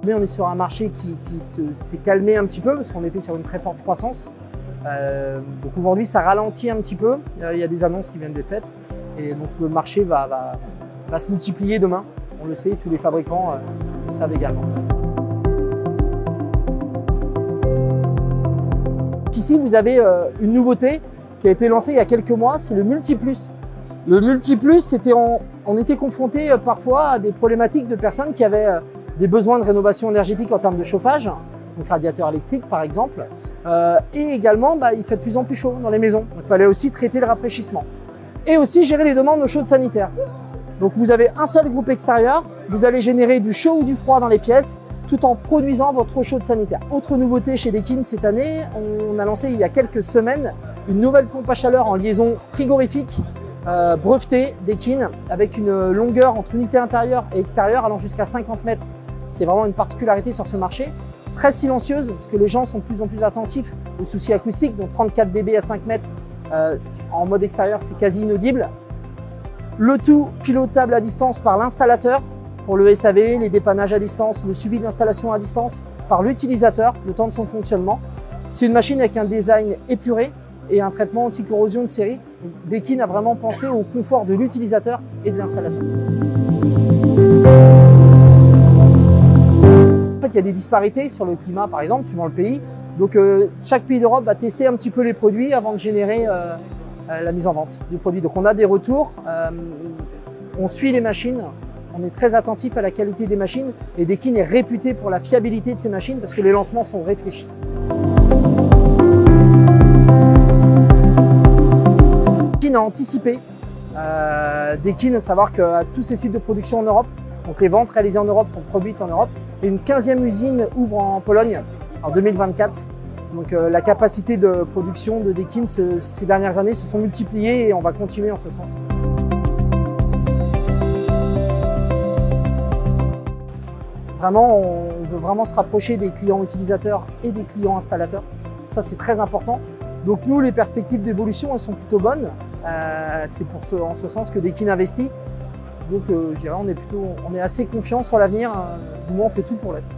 Mais on est sur un marché qui s'est calmé un petit peu parce qu'on était sur une très forte croissance. Donc aujourd'hui, ça ralentit un petit peu. Il y a des annonces qui viennent d'être faites. Et donc le marché va se multiplier demain. On le sait, tous les fabricants le savent également. Ici, vous avez une nouveauté qui a été lancée il y a quelques mois, c'est le MultiPlus. Le MultiPlus, on était confronté parfois à des problématiques de personnes qui avaient des besoins de rénovation énergétique en termes de chauffage, donc radiateur électrique par exemple, et également il fait de plus en plus chaud dans les maisons, donc il fallait aussi traiter le rafraîchissement et aussi gérer les demandes d'eau chaude sanitaire. Donc vous avez un seul groupe extérieur, vous allez générer du chaud ou du froid dans les pièces tout en produisant votre eau chaude sanitaire. Autre nouveauté chez Daikin cette année, on a lancé il y a quelques semaines une nouvelle pompe à chaleur en liaison frigorifique brevetée Daikin avec une longueur entre unité intérieure et extérieure allant jusqu'à 50 mètres. C'est vraiment une particularité sur ce marché. Très silencieuse parce que les gens sont de plus en plus attentifs aux soucis acoustiques, donc 34 dB à 5 mètres en mode extérieur, c'est quasi inaudible. Le tout pilotable à distance par l'installateur pour le SAV, les dépannages à distance, le suivi de l'installation à distance par l'utilisateur, le temps de son fonctionnement. C'est une machine avec un design épuré et un traitement anti-corrosion de série. Daikin a vraiment pensé au confort de l'utilisateur et de l'installateur. En fait, il y a des disparités sur le climat, par exemple, suivant le pays. Donc, chaque pays d'Europe va tester un petit peu les produits avant de générer la mise en vente du produit. Donc, on a des retours, on suit les machines, on est très attentif à la qualité des machines et Daikin est réputé pour la fiabilité de ces machines parce que les lancements sont réfléchis. Daikin a anticipé. Daikin, à savoir qu'à tous ces sites de production en Europe, donc les ventes réalisées en Europe sont produites en Europe. Et une 15e usine ouvre en Pologne en 2024. Donc la capacité de production de Daikin ces dernières années se sont multipliées et on va continuer en ce sens. Vraiment, on veut vraiment se rapprocher des clients utilisateurs et des clients installateurs. Ça, c'est très important. Donc nous, les perspectives d'évolution, elles sont plutôt bonnes. C'est en ce sens que Daikin investit. Donc je dirais on est assez confiant sur l'avenir, du moins on fait tout pour l'être.